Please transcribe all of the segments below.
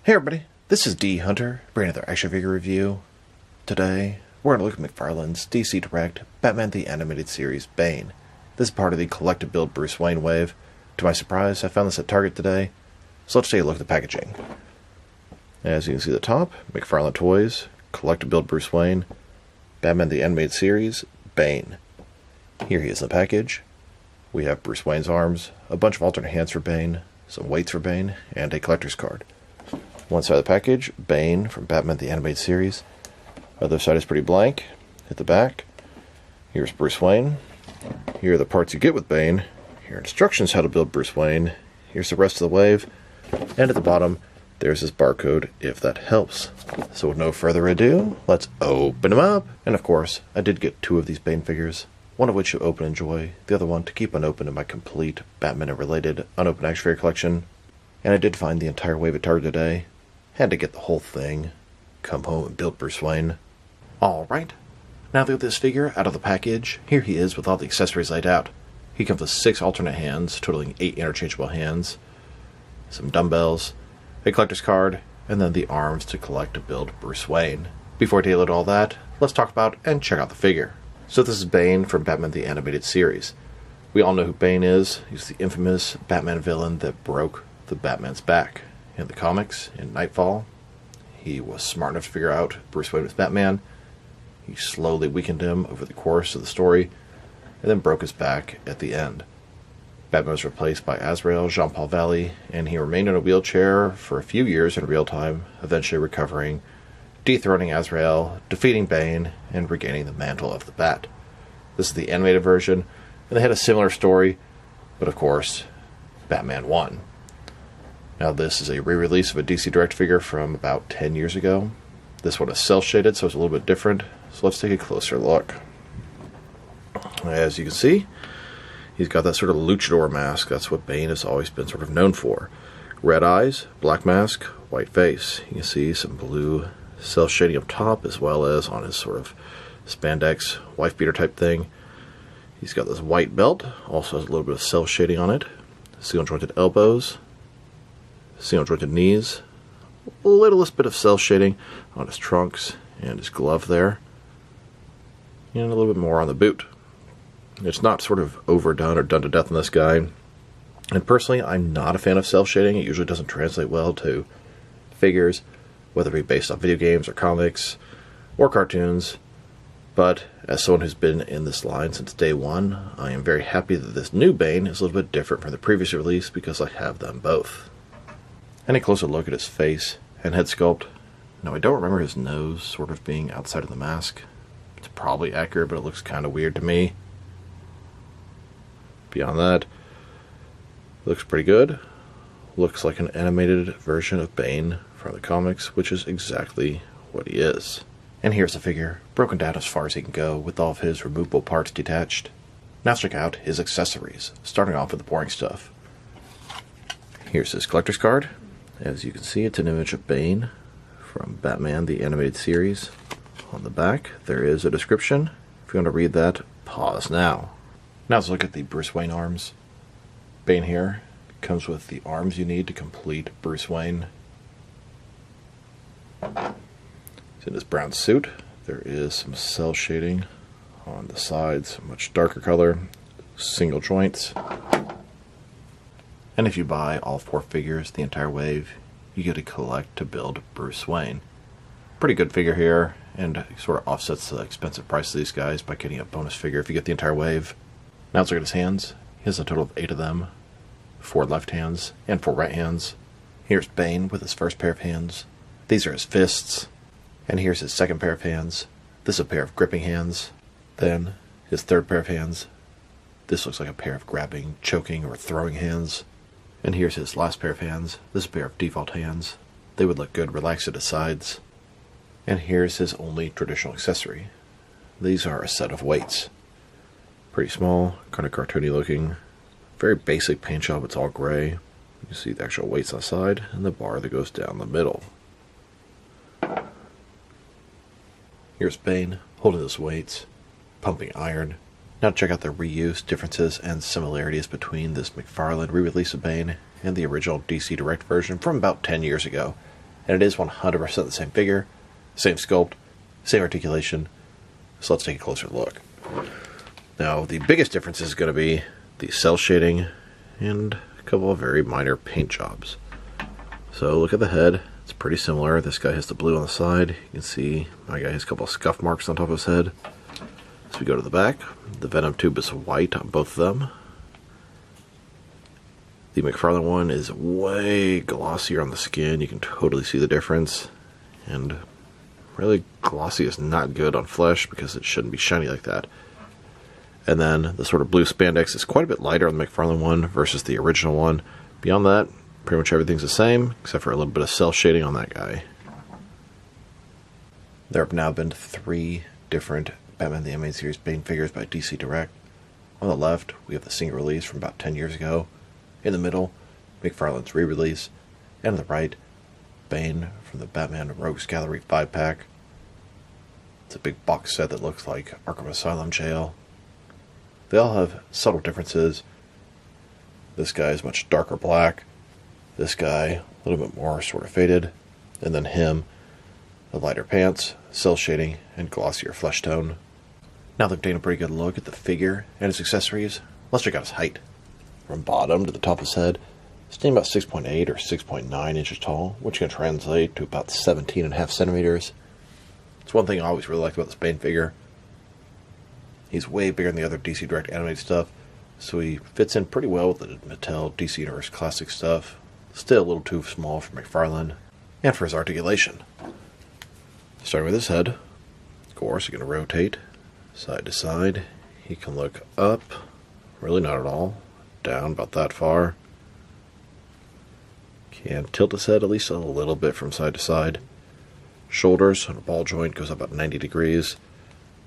Hey everybody, this is D Hunter, bringing another action figure review. Today, we're going to look at McFarlane's DC Direct Batman the Animated Series Bane. This is part of the Collective Build Bruce Wayne wave. To my surprise, I found this at Target today, so let's take a look at the packaging. As you can see at the top, McFarlane Toys, Collective Build Bruce Wayne, Batman the Animated Series, Bane. Here he is in the package. We have Bruce Wayne's arms, a bunch of alternate hands for Bane, some weights for Bane, and a collector's card. One side of the package, Bane from Batman the Animated Series. Other side is pretty blank. At the back, here's Bruce Wayne. Here are the parts you get with Bane. Here are instructions how to build Bruce Wayne. Here's the rest of the wave. And at the bottom, there's his barcode, if that helps. So with no further ado, let's open them up. And of course, I did get two of these Bane figures, one of which to open and enjoy, the other one to keep unopened in my complete Batman and related unopened action figure collection. And I did find the entire wave at Target today. Had to get the whole thing. Come home and build Bruce Wayne. Alright, now that we get this figure out of the package, here he is with all the accessories laid out. He comes with 6 alternate hands, totaling 8 interchangeable hands, some dumbbells, a collector's card, and then the arms to collect to build Bruce Wayne. Before I deal with all that, let's talk about and check out the figure. So this is Bane from Batman the Animated Series. We all know who Bane is. He's the infamous Batman villain that broke the Batman's back. In the comics, in Nightfall, he was smart enough to figure out Bruce Wayne was Batman. He slowly weakened him over the course of the story, and then broke his back at the end. Batman was replaced by Azrael, Jean-Paul Valley, and he remained in a wheelchair for a few years in real time, eventually recovering, dethroning Azrael, defeating Bane, and regaining the mantle of the Bat. This is the animated version, and they had a similar story, but of course, Batman won. Now this is a re-release of a DC Direct figure from about 10 years ago. This one is cel-shaded, so it's a little bit different. So let's take a closer look. As you can see, he's got that sort of luchador mask. That's what Bane has always been sort of known for. Red eyes, black mask, white face. You can see some blue cel-shading up top, as well as on his sort of spandex wife-beater type thing. He's got this white belt, also has a little bit of cel-shading on it. Single-jointed elbows. Single-jointed knees, a littlest bit of cel shading on his trunks and his glove there, and a little bit more on the boot. It's not sort of overdone or done to death in this guy, and personally I'm not a fan of cel shading. It usually doesn't translate well to figures, whether it be based on video games or comics or cartoons, but as someone who's been in this line since day one, I am very happy that this new Bane is a little bit different from the previous release because I have them both. And a closer look at his face and head sculpt. Now, I don't remember his nose sort of being outside of the mask. It's probably accurate, but it looks kind of weird to me. Beyond that, looks pretty good. Looks like an animated version of Bane from the comics, which is exactly what he is. And here's the figure, broken down as far as he can go, with all of his removable parts detached. Now let's check out his accessories, starting off with the boring stuff. Here's his collector's card. As you can see, it's an image of Bane from Batman the Animated Series. On the back, there is a description. If you want to read that, pause now. Now let's look at the Bruce Wayne arms. Bane here comes with the arms you need to complete Bruce Wayne. He's in his brown suit. There is some cel shading on the sides, much darker color, single joints. And if you buy all 4 figures, the entire wave, you get to collect to build Bruce Wayne. Pretty good figure here, and sort of offsets the expensive price of these guys by getting a bonus figure if you get the entire wave. Now let's look at his hands. He has a total of 8 of them. 4 left hands and 4 right hands. Here's Bane with his first pair of hands. These are his fists. And here's his second pair of hands. This is a pair of gripping hands. Then his third pair of hands. This looks like a pair of grabbing, choking, or throwing hands. And here's his last pair of hands. This is a pair of default hands. They would look good relaxed at his sides. And here's his only traditional accessory. These are a set of weights. Pretty small, kind of cartoony looking. Very basic paint job, it's all gray. You can see the actual weights on the side and the bar that goes down the middle. Here's Bane holding those weights, pumping iron. Now check out the reuse, differences, and similarities between this McFarlane re-release of Bane and the original DC Direct version from about 10 years ago. and it is 100% the same figure, same sculpt, same articulation. So let's take a closer look. Now, the biggest difference is going to be the cell shading and a couple of very minor paint jobs. So look at the head. It's pretty similar. This guy has the blue on the side. You can see my guy has a couple of scuff marks on top of his head. So we go to the back. The Venom tube is white on both of them. The McFarlane one is way glossier on the skin. You can totally see the difference. And really, glossy is not good on flesh because it shouldn't be shiny like that. And then the sort of blue spandex is quite a bit lighter on the McFarlane one versus the original one. Beyond that, pretty much everything's the same, except for a little bit of cell shading on that guy. There have now been 3 different Batman the Animated Series Bane figures by DC Direct. On the left, we have the single release from about 10 years ago. In the middle, McFarlane's re-release. And on the right, Bane from the Batman Rogues Gallery 5-pack. It's a big box set that looks like Arkham Asylum jail. They all have subtle differences. This guy is much darker black. This guy, a little bit more sort of faded. And then him, the lighter pants, cell shading, and glossier flesh tone. Now that we've taken a pretty good look at the figure and its accessories, let's check out his height. From bottom to the top of his head, standing about 6.8 or 6.9 inches tall, which can translate to about 17.5 centimeters. It's one thing I always really liked about this Bane figure. He's way bigger than the other DC Direct animated stuff, so he fits in pretty well with the Mattel DC Universe Classic stuff. Still a little too small for McFarlane, and for his articulation. Starting with his head, of course, you're going to rotate side to side. He can look up, really not at all, down about that far. Can tilt his head at least a little bit from side to side. Shoulders on a ball joint goes up about 90 degrees.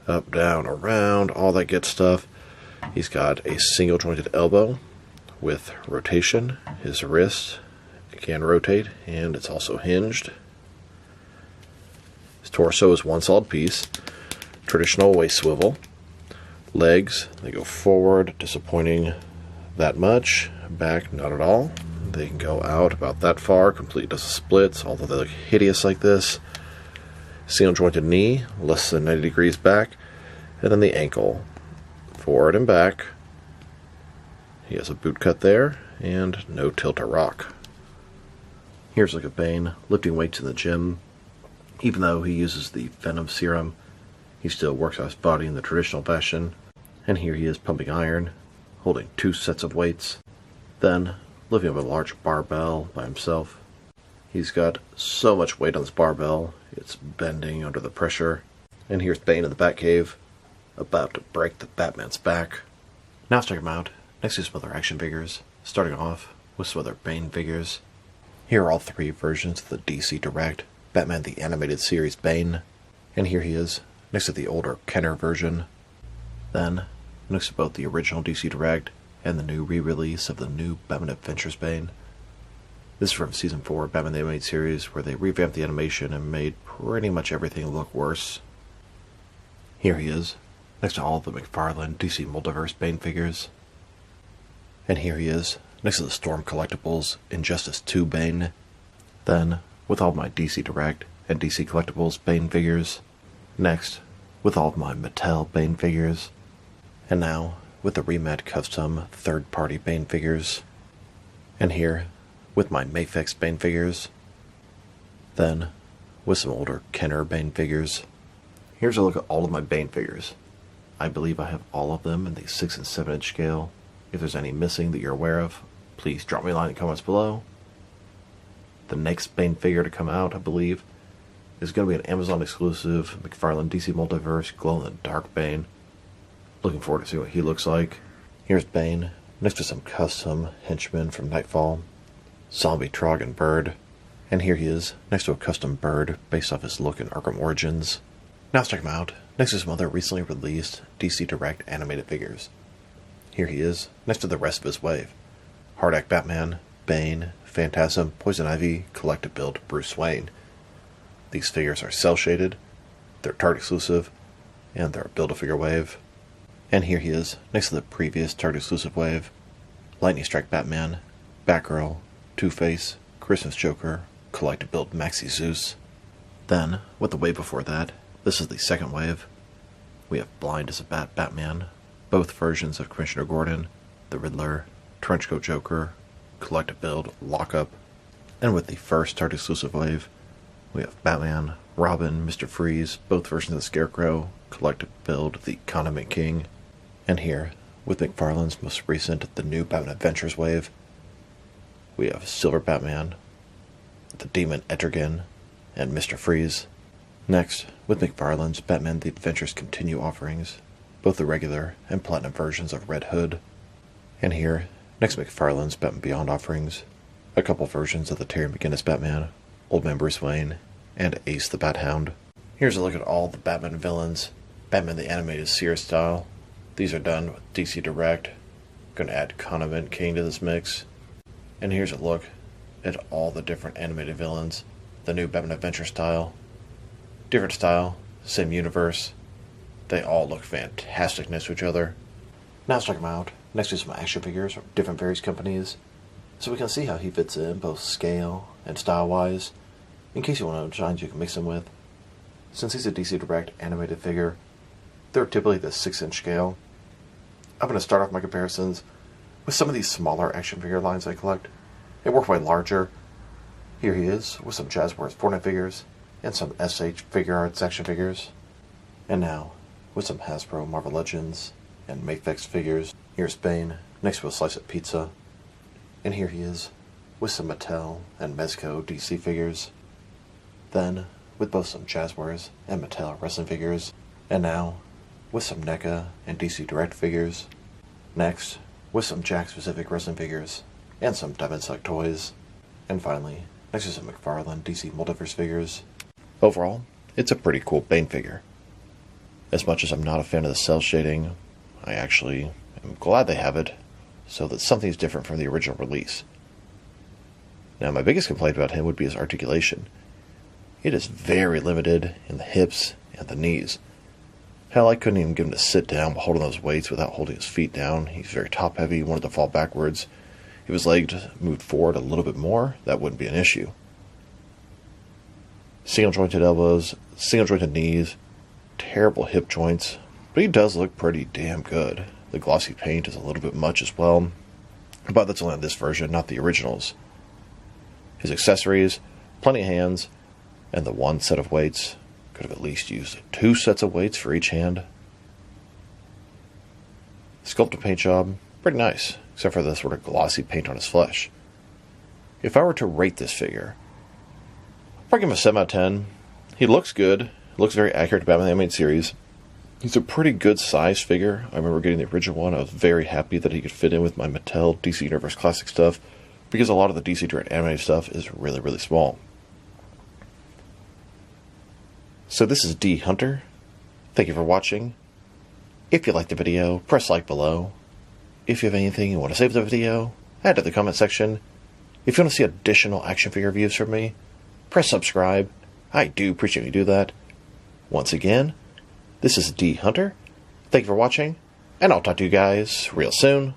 Up, down, around, all that good stuff. He's got a single jointed elbow with rotation. His wrist can rotate, and it's also hinged. His torso is one solid piece. Traditional waist swivel. Legs, they go forward, disappointing that much. Back, not at all. They can go out about that far, complete as splits, although they look hideous like this. Single jointed knee, less than 90 degrees back, and then the ankle, forward and back. He has a boot cut there, and no tilt or rock. Here's a look at Bane lifting weights in the gym. Even though he uses the Venom serum, he still works out his body in the traditional fashion. And here he is pumping iron, holding 2 sets of weights, then lifting up a large barbell by himself. He's got so much weight on this barbell, it's bending under the pressure. And here's Bane in the Batcave, about to break the Batman's back. Now let's check him out, next to some other action figures, starting off with some other Bane figures. Here are all 3 versions of the DC Direct Batman the Animated Series Bane. And here he is, next to the older Kenner version. Then, next to both the original DC Direct and the new re-release of the new Batman Adventures Bane. This is from Season 4 of Batman the Animated Series, where they revamped the animation and made pretty much everything look worse. Here he is, next to all the McFarlane DC Multiverse Bane figures. And here he is, next to the Storm Collectibles Injustice 2 Bane. Then, with all my DC Direct and DC Collectibles Bane figures. Next, with all of my Mattel Bane figures. And now, with the Remat Custom third-party Bane figures. And here, with my Mafex Bane figures. Then, with some older Kenner Bane figures. Here's a look at all of my Bane figures. I believe I have all of them in the 6 and 7 inch scale. If there's any missing that you're aware of, please drop me a line in the comments below. The next Bane figure to come out, I believe, is going to be an Amazon exclusive McFarlane DC Multiverse glow-in-the-dark Bane. Looking forward to see what he looks like. Here's Bane, next to some custom henchmen from Nightfall, Zombie, Trog, and Bird. And here he is, next to a custom Bird based off his look in Arkham Origins. Now let's check him out, next to some other recently released DC Direct animated figures. Here he is, next to the rest of his wave. Hardak Batman, Bane, Phantasm, Poison Ivy, Collective Build, Bruce Wayne. These figures are cell-shaded, they're Target exclusive, and they're a Build-A-Figure wave. And here he is, next to the previous Target exclusive wave. Lightning Strike Batman, Batgirl, Two-Face, Christmas Joker, collect-to-build Maxi Zeus. Then, with the wave before that, this is the second wave. We have Blind as a Batman, both versions of Commissioner Gordon, the Riddler, Trenchcoat Joker, collect-to-build Lockup, and with the first Target exclusive wave, we have Batman, Robin, Mr. Freeze, both versions of the Scarecrow, collect-to-build the Condiment King, and here, with McFarlane's most recent, the new Batman Adventures wave, we have Silver Batman, the Demon Etrigan, and Mr. Freeze. Next, with McFarlane's Batman The Adventures Continue offerings, both the regular and platinum versions of Red Hood. And here, next McFarlane's Batman Beyond offerings, a couple versions of the Terry McGinnis Batman, Old Man Bruce Wayne, and Ace the Bat Hound. Here's a look at all the Batman villains, Batman the Animated Series style. These are done with DC Direct. Gonna add Condiment King to this mix. And here's a look at all the different animated villains, the new Batman Adventure style. Different style, same universe. They all look fantastic next to each other. Now let's check them out. Next to some action figures from different various companies, so we can see how he fits in both scale and style-wise, in case you want to designs you can mix him with. Since he's a DC Direct animated figure, they're typically the 6-inch scale. I'm going to start off my comparisons with some of these smaller action figure lines I collect, and work my way larger. Here he is, with some Jazzwares Fortnite figures, and some SH Figure Arts action figures. And now, with some Hasbro Marvel Legends, and Mafex figures. Here's Bane, next to a slice of pizza. And here he is, with some Mattel and Mezco DC figures. Then, with both some Jazzwares and Mattel wrestling figures. And now, with some NECA and DC Direct figures. Next, with some Jack-specific wrestling figures, and some Diamond Select toys. And finally, next to some McFarlane DC Multiverse figures. Overall, it's a pretty cool Bane figure. As much as I'm not a fan of the cell shading, I actually am glad they have it, so that something's different from the original release. Now, my biggest complaint about him would be his articulation. It is very limited in the hips and the knees. Hell, I couldn't even get him to sit down while holding those weights without holding his feet down. He's very top-heavy, he wanted to fall backwards. If his legs moved forward a little bit more, that wouldn't be an issue. Single-jointed elbows, single-jointed knees, terrible hip joints, but he does look pretty damn good. The glossy paint is a little bit much as well, but that's only on this version, not the originals. His accessories, plenty of hands, and the one set of weights. Could have at least used 2 sets of weights for each hand. Sculpt and paint job, pretty nice, except for the sort of glossy paint on his flesh. If I were to rate this figure, I'd probably give him a 7 out of 10. He looks good, looks very accurate to Batman the Animated Series. He's a pretty good size figure. I remember getting the original one. I was very happy that he could fit in with my Mattel DC Universe Classic stuff, because a lot of the DC Direct animated stuff is really, really small. So this is D Hunter. Thank you for watching. If you liked the video, press like below. If you have anything you want to say for the video, add to the comment section. If you want to see additional action figure reviews from me, press subscribe. I do appreciate you do that. Once again, this is D Hunter. Thank you for watching, and I'll talk to you guys real soon.